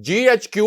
GHQ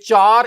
4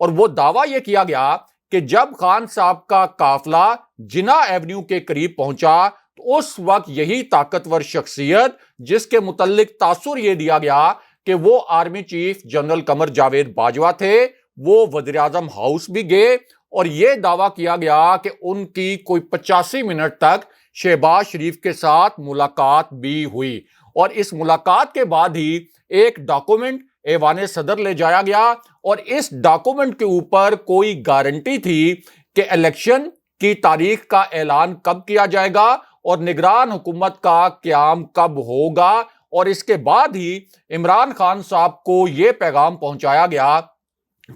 اور وہ دعویٰ یہ کیا گیا کہ جب خان صاحب کا قافلہ جناح ایونیو کے قریب پہنچا تو اس وقت یہی طاقتور شخصیت جس کے متعلق تاثر یہ دیا گیا کہ وہ army chief general Qamar Javed Bajwa تھے، وہ وزیر اعظم ہاؤس بھی گئے اور یہ دعویٰ کیا گیا کہ ان کی کوئی 85 منٹ تک شہباز شریف کے ساتھ ملاقات بھی ہوئی، اور اس ملاقات کے بعد ہی ایک ڈاکومنٹ ایوان صدر لے جایا گیا اور اس ڈاکومنٹ کے اوپر کوئی گارنٹی تھی کہ الیکشن کی تاریخ کا اعلان کب کیا جائے گا اور نگران حکومت کا قیام کب ہوگا، اور اس کے بعد ہی عمران خان صاحب کو یہ پیغام پہنچایا گیا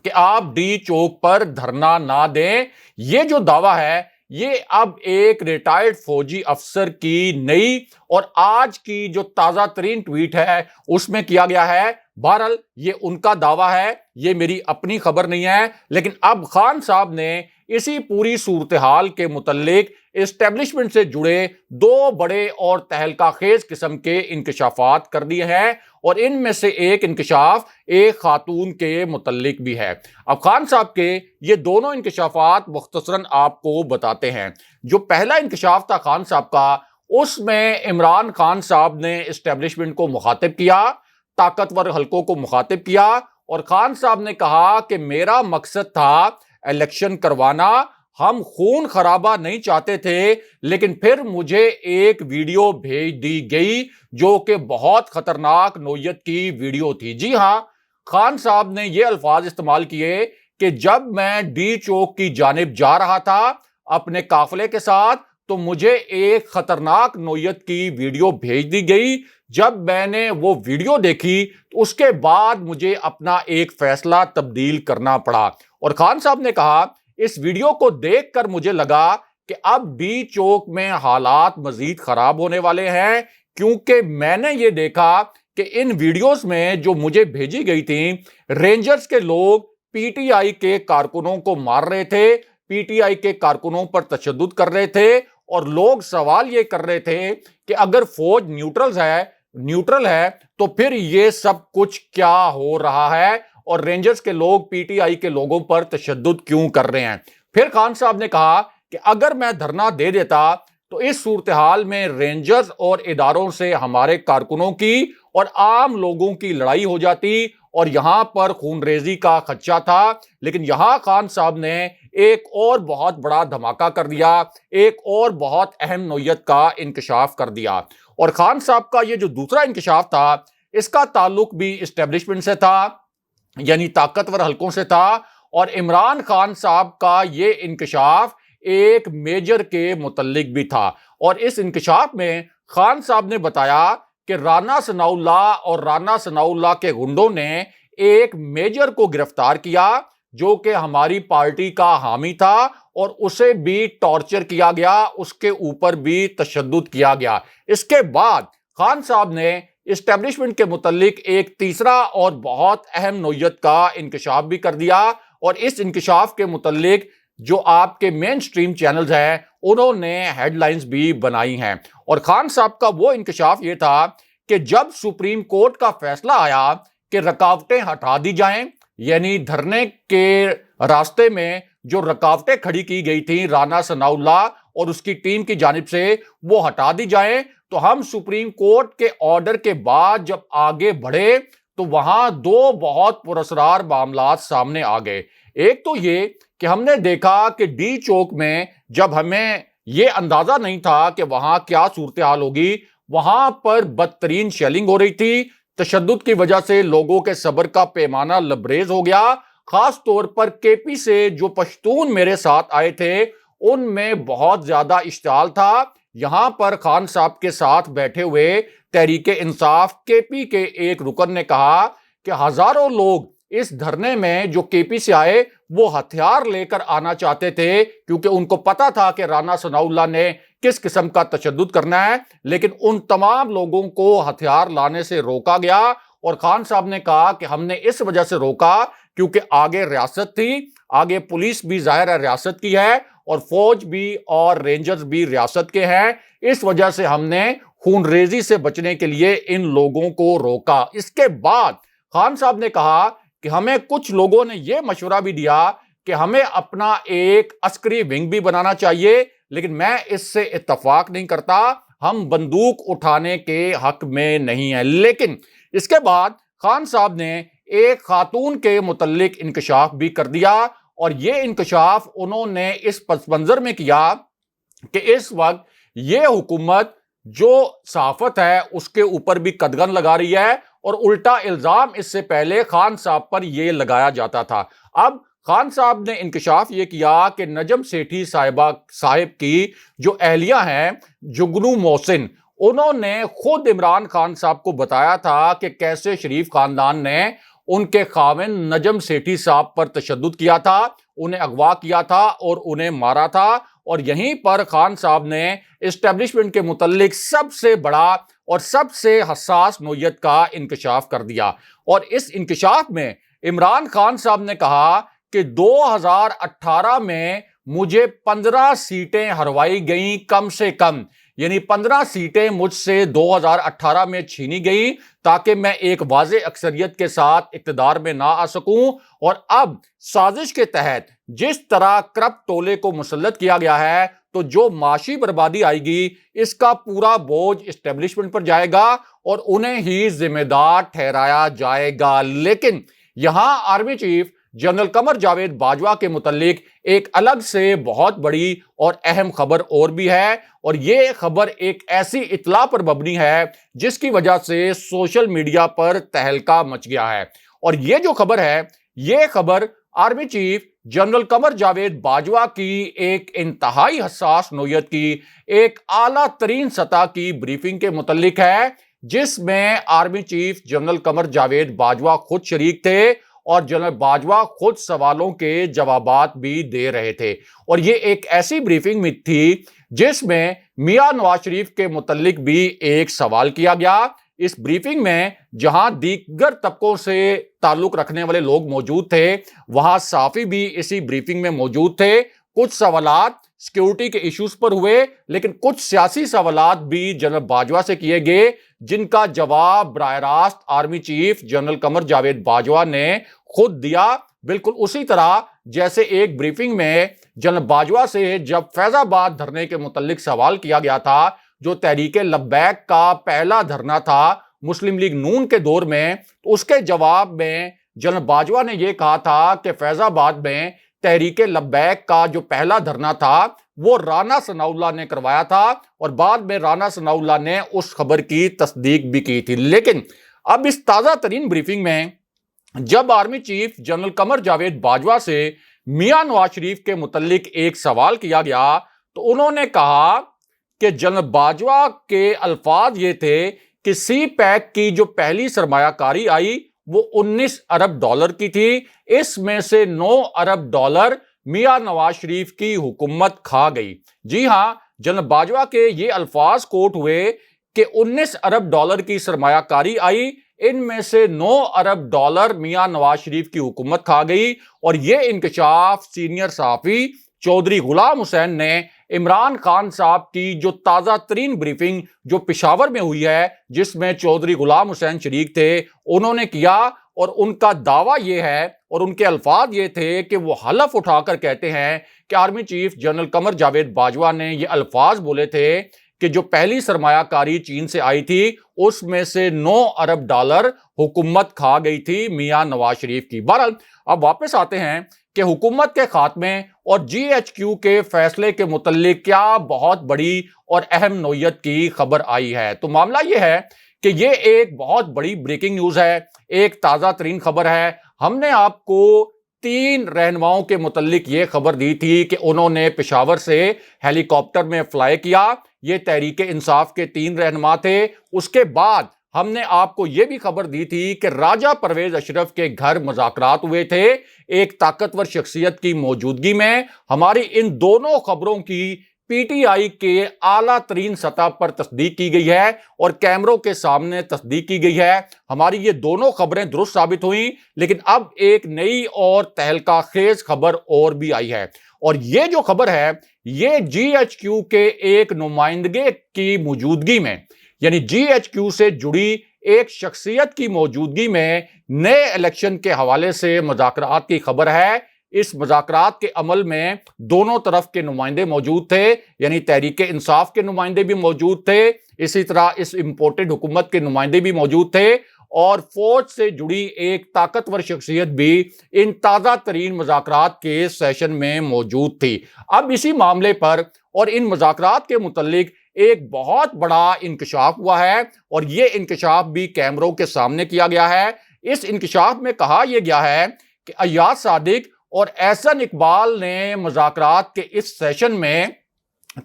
کہ آپ ڈی چوک پر دھرنا نہ دیں۔ یہ جو دعویٰ ہے یہ اب ایک ریٹائرڈ فوجی افسر کی نئی اور آج کی جو تازہ ترین ٹویٹ ہے اس میں کیا گیا ہے۔ بہرحال یہ ان کا دعویٰ ہے، یہ میری اپنی خبر نہیں ہے، لیکن اب خان صاحب نے اسی پوری صورتحال کے متعلق اسٹیبلشمنٹ سے جڑے دو بڑے اور تہلکہ خیز قسم کے انکشافات کر دیے ہیں، اور ان میں سے ایک انکشاف ایک خاتون کے متعلق بھی ہے۔ اب خان صاحب کے یہ دونوں انکشافات مختصراً آپ کو بتاتے ہیں۔ جو پہلا انکشاف تھا خان صاحب کا، اس میں عمران خان صاحب نے اسٹیبلشمنٹ کو مخاطب کیا، طاقتور حلقوں کو مخاطب کیا، اور خان صاحب نے کہا کہ میرا مقصد تھا الیکشن کروانا، ہم خون خرابہ نہیں چاہتے تھے، لیکن پھر مجھے ایک ویڈیو بھیج دی گئی جو کہ بہت خطرناک نوعیت کی ویڈیو تھی۔ جی ہاں، خان صاحب نے یہ الفاظ استعمال کیے کہ جب میں ڈی چوک کی جانب جا رہا تھا اپنے قافلے کے ساتھ تو مجھے ایک خطرناک نوعیت کی ویڈیو بھیج دی گئی۔ جب میں نے وہ ویڈیو دیکھی تو اس کے بعد مجھے اپنا ایک فیصلہ تبدیل کرنا پڑا، اور خان صاحب نے کہا اس ویڈیو کو دیکھ کر مجھے لگا کہ اب ڈی چوک میں حالات مزید خراب ہونے والے ہیں، کیونکہ میں نے یہ دیکھا کہ ان ویڈیوز میں جو مجھے بھیجی گئی تھیں رینجرز کے لوگ پی ٹی آئی کے کارکنوں کو مار رہے تھے، پی ٹی آئی کے کارکنوں پر تشدد کر رہے تھے، اور لوگ سوال یہ کر رہے تھے کہ اگر فوج نیوٹرل ہے تو پھر یہ سب کچھ کیا ہو رہا ہے، اور رینجرز کے لوگ پی ٹی آئی کے لوگوں پر تشدد کیوں کر رہے ہیں۔ پھر خان صاحب نے کہا کہ اگر میں دھرنا دے دیتا تو اس صورتحال میں رینجرز اور اداروں سے ہمارے کارکنوں کی اور عام لوگوں کی لڑائی ہو جاتی، اور یہاں پر خون ریزی کا خدشہ تھا، لیکن یہاں خان صاحب نے ایک اور بہت بڑا دھماکہ کر دیا، ایک اور بہت اہم نوعیت کا انکشاف کر دیا۔ اور خان صاحب کا یہ جو دوسرا انکشاف تھا اس کا تعلق بھی اسٹیبلشمنٹ سے تھا، یعنی طاقتور حلقوں سے تھا، اور عمران خان صاحب کا یہ انکشاف ایک میجر کے متعلق بھی تھا۔ اور اس انکشاف میں خان صاحب نے بتایا کہ رانا ثناء اللہ اور رانا ثناء اللہ کے گنڈوں نے ایک میجر کو گرفتار کیا جو کہ ہماری پارٹی کا حامی تھا، اور اسے بھی ٹارچر کیا گیا، اس کے اوپر بھی تشدد کیا گیا۔ اس کے بعد خان صاحب نے اسٹیبلشمنٹ کے متعلق ایک تیسرا اور بہت اہم نوعیت کا انکشاف بھی کر دیا، اور اس انکشاف کے متعلق جو آپ کے مین سٹریم چینلز ہیں انہوں نے ہیڈ لائنز بھی بنائی ہیں۔ اور خان صاحب کا وہ انکشاف یہ تھا کہ جب سپریم کورٹ کا فیصلہ آیا کہ رکاوٹیں ہٹا دی جائیں، یعنی دھرنے کے راستے میں جو رکاوٹیں کھڑی کی گئی تھیں رانا ثناء اللہ اور اس کی ٹیم کی جانب سے وہ ہٹا دی جائیں، تو ہم سپریم کورٹ کے آرڈر کے بعد جب آگے بڑھے تو وہاں دو بہت پراسرار معاملات سامنے آ گئے۔ ایک تو یہ کہ ہم نے دیکھا کہ ڈی چوک میں جب ہمیں یہ اندازہ نہیں تھا کہ وہاں کیا صورتحال ہوگی، وہاں پر بدترین شیلنگ ہو رہی تھی، تشدد کی وجہ سے لوگوں کے صبر کا پیمانہ لبریز ہو گیا۔ خاص طور پر کے پی سے جو پشتون میرے ساتھ آئے تھے ان میں بہت زیادہ اشتعال تھا۔ یہاں پر خان صاحب کے ساتھ بیٹھے ہوئے تحریک انصاف کے پی کے ایک رکن نے کہا کہ ہزاروں لوگ اس دھرنے میں جو کے پی سے آئے وہ ہتھیار لے کر آنا چاہتے تھے، کیونکہ ان کو پتا تھا کہ رانا ثناء اللہ نے کس قسم کا تشدد کرنا ہے، لیکن ان تمام لوگوں کو ہتھیار لانے سے روکا گیا۔ اور خان صاحب نے کہا کہ ہم نے اس وجہ سے روکا کیونکہ آگے ریاست تھی، آگے پولیس بھی ظاہر ہے ریاست کی ہے، اور فوج بھی اور رینجرز بھی ریاست کے ہیں، اس وجہ سے ہم نے خون ریزی سے بچنے کے لیے ان لوگوں کو روکا۔ اس کے بعد خان صاحب نے کہا کہ ہمیں کچھ لوگوں نے یہ مشورہ بھی دیا کہ ہمیں اپنا ایک عسکری ونگ بھی بنانا چاہیے، لیکن میں اس سے اتفاق نہیں کرتا، ہم بندوق اٹھانے کے حق میں نہیں ہیں۔ لیکن اس کے بعد خان صاحب نے ایک خاتون کے متعلق انکشاف بھی کر دیا، اور یہ انکشاف انہوں نے اس پس منظر میں کیا کہ اس وقت یہ حکومت جو صحافت ہے اس کے اوپر بھی قدغن لگا رہی ہے، اور الٹا الزام اس سے پہلے خان صاحب پر یہ لگایا جاتا تھا۔ اب خان صاحب نے انکشاف یہ کیا کہ نجم سیٹھی صاحب کی جو اہلیہ ہیں جگنو محسن، انہوں نے خود عمران خان صاحب کو بتایا تھا کہ کیسے شریف خاندان نے ان کے خاوند نجم سیٹھی صاحب پر تشدد کیا تھا، انہیں اغوا کیا تھا اور انہیں مارا تھا، اور یہیں پر خان صاحب نے اسٹیبلشمنٹ کے متعلق سب سے بڑا اور سب سے حساس نوعیت کا انکشاف کر دیا۔ اور اس انکشاف میں عمران خان صاحب نے کہا کہ 2018 میں مجھے 15 سیٹیں ہروائی گئیں کم سے کم، یعنی 15 سیٹیں مجھ سے 2018 میں چھینی گئیں تاکہ میں ایک واضح اکثریت کے ساتھ اقتدار میں نہ آ سکوں، اور اب سازش کے تحت جس طرح کرپٹ ٹولے کو مسلط کیا گیا ہے تو جو معاشی بربادی آئے گی اس کا پورا بوجھ اسٹیبلشمنٹ پر جائے گا اور انہیں ہی ذمہ دار ٹھہرایا جائے گا۔ لیکن یہاں army chief general Qamar Javed Bajwa کے متعلق ایک الگ سے بہت بڑی اور اہم خبر اور بھی ہے، اور یہ خبر ایک ایسی اطلاع پر مبنی ہے جس کی وجہ سے سوشل میڈیا پر تہلکہ مچ گیا ہے۔ اور یہ جو خبر ہے، یہ خبر army chief general Qamar Javed Bajwa کی ایک انتہائی حساس نوعیت کی ایک اعلیٰ ترین سطح کی بریفنگ کے متعلق ہے، جس میں army chief general Qamar Javed Bajwa خود شریک تھے، اور جنرل باجوہ خود سوالوں کے جوابات بھی دے رہے تھے۔ اور یہ ایک ایسی بریفنگ میں تھی جس میں میاں نواز شریف کے متعلق بھی ایک سوال کیا گیا۔ اس بریفنگ میں جہاں دیگر طبقوں سے تعلق رکھنے والے لوگ موجود تھے، وہاں صحافی بھی اسی بریفنگ میں موجود تھے۔ کچھ سوالات سیکیورٹی کے ایشوز پر ہوئے، لیکن کچھ سیاسی سوالات بھی جنرل باجوہ سے کیے گئے جن کا جواب براہ راست army chief general Qamar Javed Bajwa نے خود دیا، بالکل اسی طرح جیسے ایک بریفنگ میں جنرل باجوہ سے جب فیض آباد دھرنے کے متعلق سوال کیا گیا تھا، جو تحریک لبیک کا پہلا دھرنا تھا مسلم لیگ نون کے دور میں، تو اس کے جواب میں جنرل باجوہ نے یہ کہا تھا کہ فیض آباد میں تحریک لبیک کا جو پہلا دھرنا تھا وہ رانا ثناء اللہ نے کروایا تھا، اور بعد میں رانا ثناء اللہ نے اس خبر کی تصدیق بھی کی تھی۔ لیکن اب اس تازہ ترین بریفنگ میں جب army chief general Qamar Javed Bajwa سے میاں نواز شریف کے متعلق ایک سوال کیا گیا تو انہوں نے کہا کہ جنرل باجوہ کے الفاظ یہ تھے کہ سی پیک کی جو پہلی سرمایہ کاری آئی وہ 19 ارب ڈالر کی تھی، اس میں سے 9 ارب ڈالر میاں نواز شریف کی حکومت کھا گئی۔ جی ہاں، جنرل باجوہ کے یہ الفاظ کوٹ ہوئے کہ 19 ارب ڈالر کی سرمایہ کاری آئی، ان میں سے 9 ارب ڈالر میاں نواز شریف کی حکومت کھا گئی۔ اور یہ انکشاف سینئر صحافی چودھری غلام حسین نے عمران خان صاحب کی جو تازہ ترین بریفنگ جو پشاور میں ہوئی ہے، جس میں چودھری غلام حسین شریک تھے، انہوں نے کیا، اور ان کا دعویٰ یہ ہے اور ان کے الفاظ یہ تھے کہ وہ حلف اٹھا کر کہتے ہیں کہ army chief general Qamar Javed Bajwa نے یہ الفاظ بولے تھے کہ جو پہلی سرمایہ کاری چین سے آئی تھی اس میں سے 9 ارب ڈالر حکومت کھا گئی تھی میاں نواز شریف کی۔ بہرحال اب واپس آتے ہیں کہ حکومت کے خاتمے اور جی ایچ کیو کے فیصلے کے متعلق کیا بہت بڑی اور اہم نوعیت کی خبر آئی ہے۔ تو معاملہ یہ ہے کہ یہ ایک بہت بڑی بریکنگ نیوز ہے، ایک تازہ ترین خبر ہے۔ ہم نے آپ کو 3 رہنماؤں کے متعلق یہ خبر دی تھی کہ انہوں نے پشاور سے ہیلی کاپٹر میں فلائی کیا، یہ تحریک انصاف کے 3 رہنما تھے۔ اس کے بعد ہم نے آپ کو یہ بھی خبر دی تھی کہ راجہ پرویز اشرف کے گھر مذاکرات ہوئے تھے ایک طاقتور شخصیت کی موجودگی میں۔ ہماری ان دونوں خبروں کی پی ٹی آئی کے اعلیٰ ترین سطح پر تصدیق کی گئی ہے اور کیمروں کے سامنے تصدیق کی گئی ہے۔ ہماری یہ دونوں خبریں درست ثابت ہوئیں، لیکن اب ایک نئی اور تہلکہ خیز خبر اور بھی آئی ہے، اور یہ جو خبر ہے یہ جی ایچ کیو کے ایک نمائندگی کی موجودگی میں، یعنی جی ایچ کیو سے جڑی ایک شخصیت کی موجودگی میں نئے الیکشن کے حوالے سے مذاکرات کی خبر ہے۔ اس مذاکرات کے عمل میں دونوں طرف کے نمائندے موجود تھے، یعنی تحریک انصاف کے نمائندے بھی موجود تھے، اسی طرح اس امپورٹڈ حکومت کے نمائندے بھی موجود تھے، اور فوج سے جڑی ایک طاقتور شخصیت بھی ان تازہ ترین مذاکرات کے سیشن میں موجود تھی۔ اب اسی معاملے پر اور ان مذاکرات کے متعلق ایک بہت بڑا انکشاف ہوا ہے، اور یہ انکشاف بھی کیمروں کے سامنے کیا گیا ہے۔ اس انکشاف میں کہا یہ گیا ہے کہ ایاز صادق اور احسن اقبال نے مذاکرات کے اس سیشن میں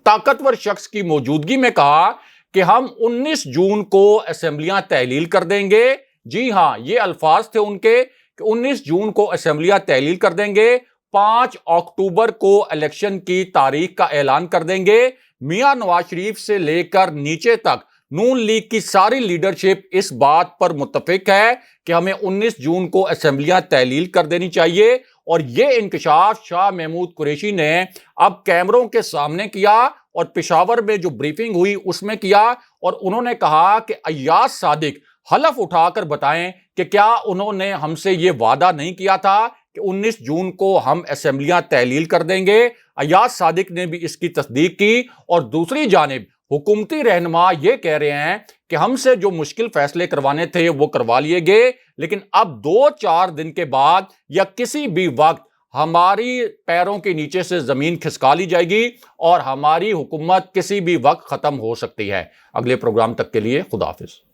طاقتور شخص کی موجودگی میں کہا کہ ہم 19 جون کو اسمبلیاں تحلیل کر دیں گے۔ جی ہاں، یہ الفاظ تھے ان کے کہ 19 جون کو اسمبلیاں تحلیل کر دیں گے، 5 اکتوبر کو الیکشن کی تاریخ کا اعلان کر دیں گے۔ میاں نواز شریف سے لے کر نیچے تک نون لیگ کی ساری لیڈرشپ اس بات پر متفق ہے کہ ہمیں 19 جون کو اسمبلیاں تحلیل کر دینی چاہیے، اور یہ انکشاف شاہ محمود قریشی نے اب کیمروں کے سامنے کیا، اور پشاور میں جو بریفنگ ہوئی اس میں کیا، اور انہوں نے کہا کہ ایاز صادق حلف اٹھا کر بتائیں کہ کیا انہوں نے ہم سے یہ وعدہ نہیں کیا تھا کہ 19 جون کو ہم اسمبلیاں تحلیل کر دیں گے۔ ایاز صادق نے بھی اس کی تصدیق کی، اور دوسری جانب حکومتی رہنما یہ کہہ رہے ہیں کہ ہم سے جو مشکل فیصلے کروانے تھے وہ کروا لیے گئے، لیکن اب 2-4 دن کے بعد یا کسی بھی وقت ہماری پیروں کے نیچے سے زمین کھسکا لی جائے گی، اور ہماری حکومت کسی بھی وقت ختم ہو سکتی ہے۔ اگلے پروگرام تک کے لیے خدا حافظ۔